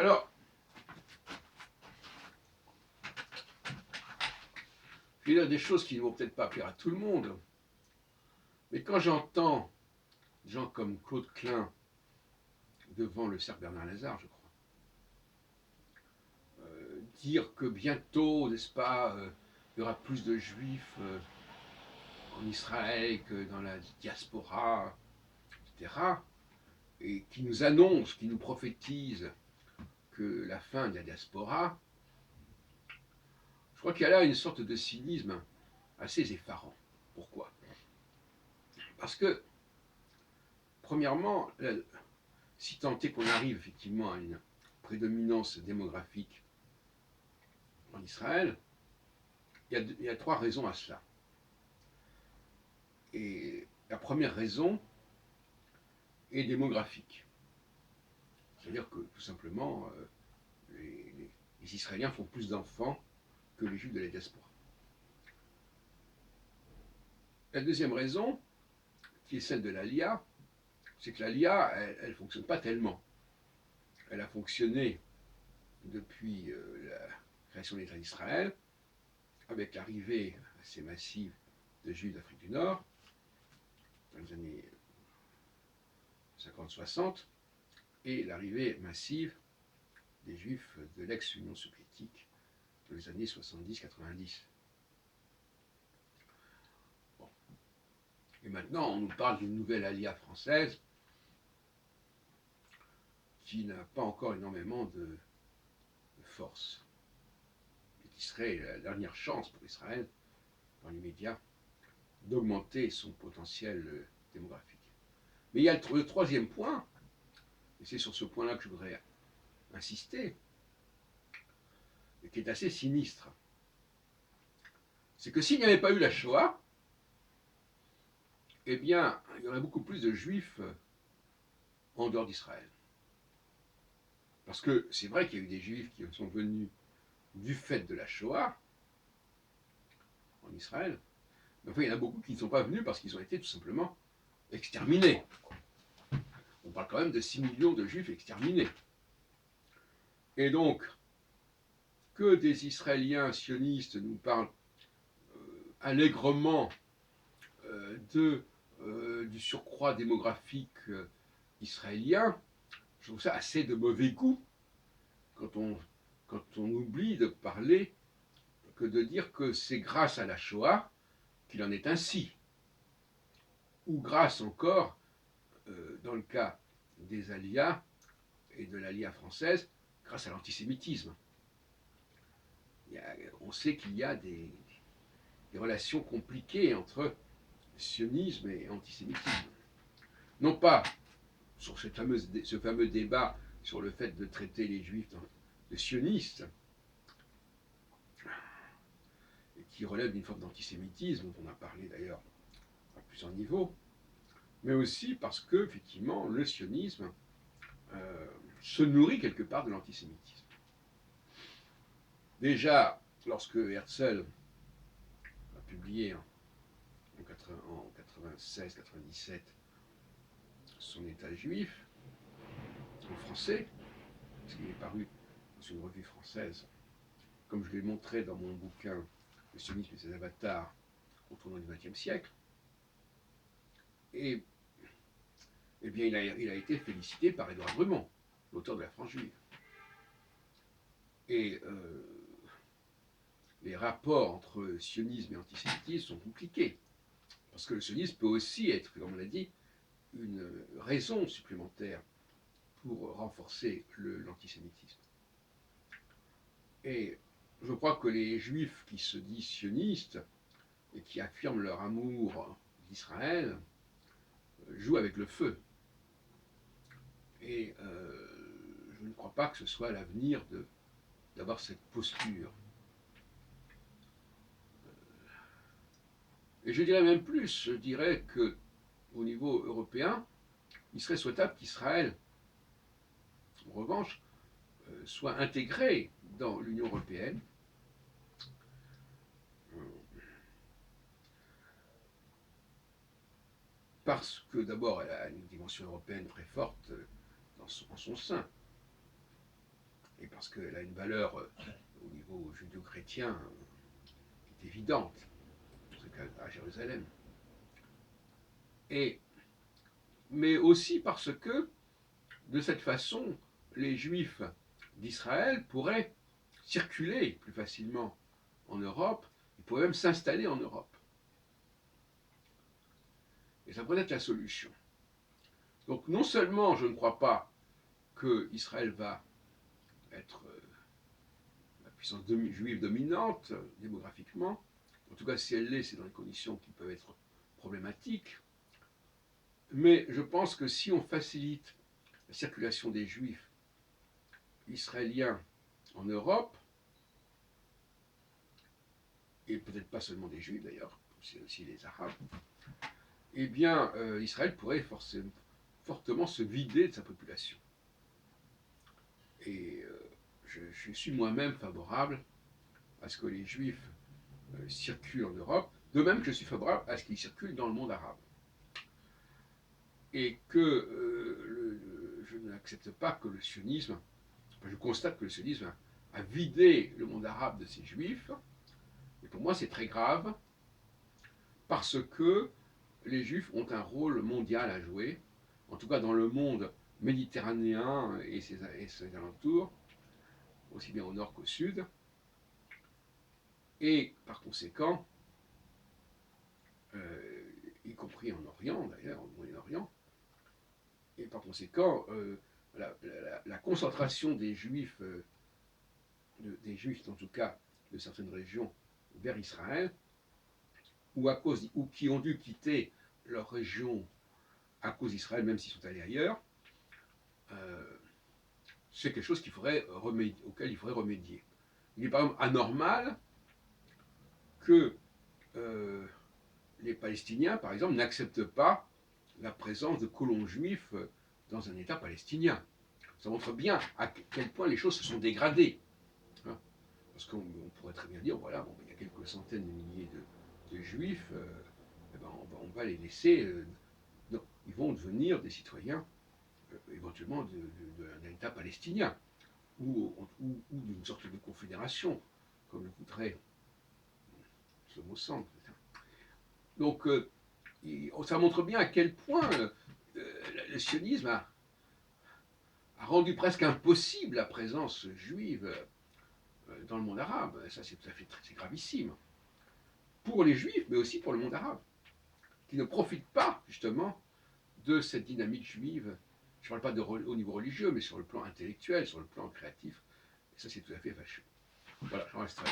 Alors, je vais dire des choses qui ne vont peut-être pas plaire à tout le monde, mais quand j'entends des gens comme Claude Klein devant le cercle Bernard Lazare, je crois, dire que bientôt, n'est-ce pas, il y aura plus de juifs en Israël que dans la diaspora, etc., et qui nous annonce, qui nous prophétise que la fin de la diaspora, je crois qu'il y a là une sorte de cynisme assez effarant. Pourquoi? Parce que, premièrement, si tant est qu'on arrive effectivement à une prédominance démographique en Israël, il y a trois raisons à cela. Et la première raison est démographique. C'est-à-dire que tout simplement, les Israéliens font plus d'enfants que les Juifs de la diaspora. La deuxième raison, qui est celle de l'Alia, c'est que l'Alia, elle ne fonctionne pas tellement. Elle a fonctionné depuis la création de l'État d'Israël, avec l'arrivée assez massive de Juifs d'Afrique du Nord, dans les années 50-60, et l'arrivée massive des Juifs de l'ex-Union soviétique dans les années 70-90. Bon. Et maintenant, on nous parle d'une nouvelle alia française qui n'a pas encore énormément de force, et qui serait la dernière chance pour Israël, dans l'immédiat, d'augmenter son potentiel démographique. Mais il y a le troisième point, et c'est sur ce point-là que je voudrais insister, et qui est assez sinistre. C'est que s'il n'y avait pas eu la Shoah, eh bien, il y aurait beaucoup plus de Juifs en dehors d'Israël. Parce que c'est vrai qu'il y a eu des Juifs qui sont venus du fait de la Shoah en Israël, mais enfin, il y en a beaucoup qui ne sont pas venus parce qu'ils ont été tout simplement exterminés. On parle quand même de 6 millions de Juifs exterminés. Et donc, que des Israéliens sionistes nous parlent allègrement du surcroît démographique israélien, je trouve ça assez de mauvais goût quand on oublie de parler, que de dire que c'est grâce à la Shoah qu'il en est ainsi, ou grâce encore, dans le cas des Aliyas et de l'Aliyah française, grâce à l'antisémitisme. On sait qu'il y a des relations compliquées entre sionisme et antisémitisme. Non pas sur ce fameux débat sur le fait de traiter les juifs de sionistes, et qui relève d'une forme d'antisémitisme, dont on a parlé d'ailleurs à plusieurs niveaux, mais aussi parce que, effectivement, le sionisme se nourrit quelque part de l'antisémitisme. Déjà, lorsque Herzl a publié en 96-97 son État juif, en français, parce qu'il est paru dans une revue française, comme je l'ai montré dans mon bouquin Le sionisme et ses avatars au tournant du XXe siècle, et eh bien, il a été félicité par Édouard Brumont, l'auteur de La France juive. Et les rapports entre sionisme et antisémitisme sont compliqués, parce que le sionisme peut aussi être, comme on l'a dit, une raison supplémentaire pour renforcer l'antisémitisme. Et je crois que les juifs qui se disent sionistes et qui affirment leur amour d'Israël jouent avec le feu. Et je ne crois pas que ce soit l'avenir d'avoir cette posture. Et je dirais même plus, je dirais qu'au niveau européen, il serait souhaitable qu'Israël, en revanche, soit intégré dans l'Union européenne, parce que d'abord elle a une dimension européenne très forte en son sein, et parce qu'elle a une valeur au niveau judéo-chrétien qui est évidente, en tout cas à Jérusalem. Mais aussi parce que, de cette façon, les Juifs d'Israël pourraient circuler plus facilement en Europe, ils pourraient même s'installer en Europe. Et ça pourrait être la solution. Donc non seulement je ne crois pas que Israël va être la puissance juive dominante démographiquement, en tout cas si elle l'est, c'est dans des conditions qui peuvent être problématiques, mais je pense que si on facilite la circulation des Juifs israéliens en Europe, et peut-être pas seulement des Juifs d'ailleurs, c'est aussi les Arabes, eh bien Israël pourrait fortement se vider de sa population. Et je suis moi-même favorable à ce que les Juifs circulent en Europe, de même que je suis favorable à ce qu'ils circulent dans le monde arabe. Et que je n'accepte pas que le sionisme, je constate que le sionisme a vidé le monde arabe de ses Juifs, et pour moi c'est très grave, parce que les Juifs ont un rôle mondial à jouer, en tout cas dans le monde méditerranéen et ses alentours, aussi bien au nord qu'au sud, et par conséquent, y compris en Orient d'ailleurs, au Moyen-Orient, et par conséquent, la concentration des Juifs, en tout cas de certaines régions, vers Israël, ou qui ont dû quitter leur région à cause d'Israël, même s'ils sont allés ailleurs, c'est quelque chose auquel il faudrait remédier. Il est par exemple anormal que les Palestiniens, par exemple, n'acceptent pas la présence de colons juifs dans un État palestinien. Ça montre bien à quel point les choses se sont dégradées. Hein. Parce qu'on pourrait très bien dire, voilà, bon, il y a quelques centaines de milliers de juifs, eh ben, on va les laisser. Non, ils vont devenir des citoyens éventuellement d'un État palestinien, ou d'une sorte de confédération, comme le voudrait ce mot semble. Donc, ça montre bien à quel point le sionisme a rendu presque impossible la présence juive dans le monde arabe. Ça, c'est tout à fait c'est gravissime. Pour les juifs, mais aussi pour le monde arabe, qui ne profitent pas, justement, de cette dynamique juive. Je ne parle pas au niveau religieux, mais sur le plan intellectuel, sur le plan créatif. Et ça, c'est tout à fait fâcheux. Voilà, j'en reste là.